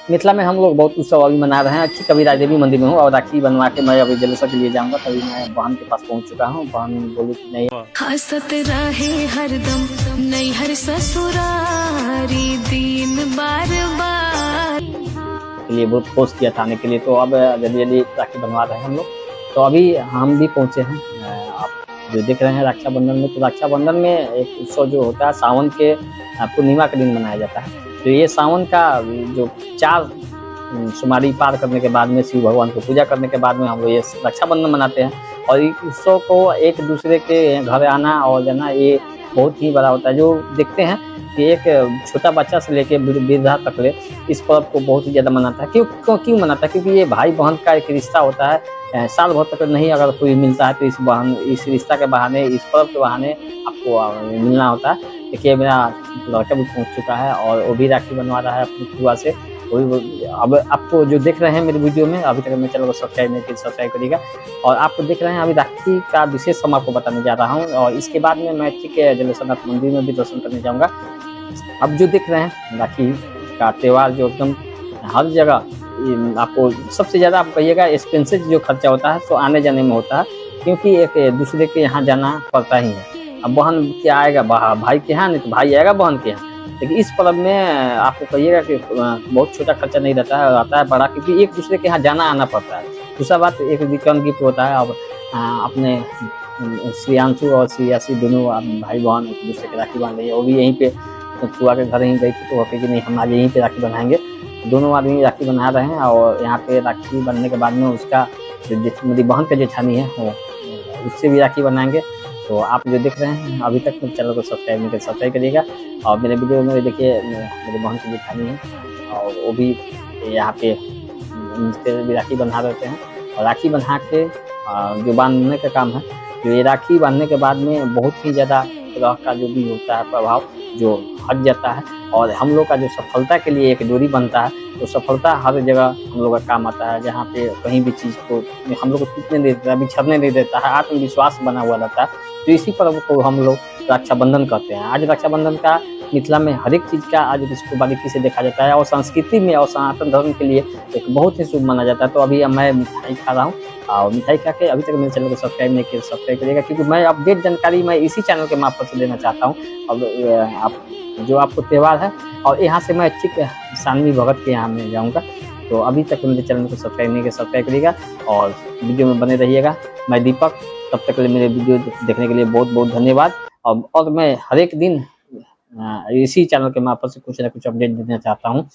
मिथिला में हम लोग बहुत उत्सव अभी मना रहे हैं। अच्छी कबीरा देवी मंदिर में हूँ और राखी बनवा के मैं अभी जलसा के लिए जाऊंगा, तभी मैं बहन के पास पहुंच चुका हूँ। बहन बोली कि नहीं हंसत रहे हरदम नैहर ससुरारी दिन बार बार के लिए बहुत फोर्स किया था आने के लिए, तो अब जल्दी जल्दी राखी बनवा रहे हैं हम लोग। तो अभी हम भी पहुंचे हैं। आप जो देख रहे हैं रक्षाबंधन में, तो रक्षाबंधन में एक उत्सव जो होता है सावन के पूर्णिमा के दिन मनाया जाता है। तो ये सावन का जो 4 सोमवारी पार करने के बाद में शिव भगवान को पूजा करने के बाद में हम लोग ये रक्षाबंधन मनाते हैं। और इस उत्सव को एक दूसरे के घर आना और जाना ये बहुत ही बड़ा होता है। जो देखते हैं कि एक छोटा बच्चा से लेके वृद्धा तक ले इस पर्व को बहुत ही ज़्यादा मनाता है। क्यों मनाता है? क्योंकि ये भाई बहन का एक रिश्ता होता है। साल भर तक नहीं अगर कोई मिलता है तो इस रिश्ता के बहाने, इस पर्व के बहाने आपको मिलना होता है। देखिए मेरा लड़का भी पहुंच चुका है और वो भी राखी बनवा रहा है अपनी फुआ से। अब आपको जो देख रहे हैं मेरे वीडियो में, अभी तक मेरे चैनल को सब्सक्राइब नहीं किया सब्सक्राइब करिएगा। और आपको देख रहे हैं अभी राखी का विशेष समय आपको बताने जा रहा हूँ। और इसके बाद में मैं ठीक है जलेश्वरनाथ मंदिर में भी दर्शन करने जाऊँगा। अब जो देख रहे हैं राखी का त्यौहार जो एकदम हर जगह आपको सबसे ज़्यादा आप कहिएगा एक्सपेंसिव जो खर्चा होता है तो आने जाने में होता है, क्योंकि एक दूसरे के यहाँ जाना पड़ता ही है। अब बहन क्या आएगा भाई के यहाँ, नहीं तो भाई आएगा बहन के यहाँ। लेकिन इस पर्व में आपको कहिएगा कि बहुत छोटा खर्चा नहीं रहता है, आता है बड़ा, क्योंकि एक दूसरे के यहाँ जाना आना पड़ता है। दूसरा बात एक रिटर्न गिफ्ट होता है। अब अपने श्रियांशु और श्रियासी दोनों भाई बहन एक दूसरे के राखी बांध रही है। वो भी यहीं पे फुआ के घर ही गई थी, तो वो कही कि नहीं हम आज यहीं पे राखी बनाएंगे। दोनों आदमी राखी बना रहे हैं और यहाँ पे राखी बनने के बाद में उसका मेरी बहन का जेठानी है वो उससे भी राखी बनाएंगे। तो आप जो देख रहे हैं अभी तक मेरे चैनल को सब्सक्राइब नहीं कर सब्सक्राइब करिएगा। और मेरे वीडियो में देखिए मेरी बहन की जेठानी है और वो भी यहाँ पे भी राखी बना देते हैं। और राखी बना के जो बांधने का काम है, जो ये राखी बांधने के बाद में बहुत ही ज़्यादा ग्रह का जो भी होता है प्रभाव जो हट जाता है। और हम लोग का जो सफलता के लिए एक डोरी बनता है, तो सफलता हर जगह हम लोग का काम आता है। जहाँ पे कहीं भी चीज़ को हम लोग को टूटने नहीं देता, बिछड़ने नहीं देता है, आत्मविश्वास बना हुआ रहता है। तो इसी पर्व को हम लोग रक्षाबंधन कहते हैं। आज रक्षाबंधन का मिथिला में हर एक चीज़ का आज इसको बारीकी से देखा जाता है और संस्कृति में और सनातन धर्म के लिए एक बहुत ही शुभ माना जाता है। तो अभी मैं मिठाई खा रहा हूँ और मिठाई खा के अभी तक मेरे चैनल को सब्सक्राइब नहीं किया सब्सक्राइब करिएगा, क्योंकि मैं अपडेट जानकारी मैं इसी चैनल के मार्फत से देना चाहता हूँ। अब आप जो आपको त्यौहार है और यहाँ से मैं ठीक सानवी भगत के यहाँ में जाऊँगा। तो अभी तक मेरे चैनल को सब्सक्राइब नहीं किया सब्सक्राइब करिएगा और वीडियो में बने रहिएगा। मैं दीपक, तब तक के लिए मेरे वीडियो देखने के लिए बहुत बहुत धन्यवाद। और मैं हर एक दिन इसी चैनल के मार्फत से कुछ ना कुछ अपडेट देना चाहता हूँ।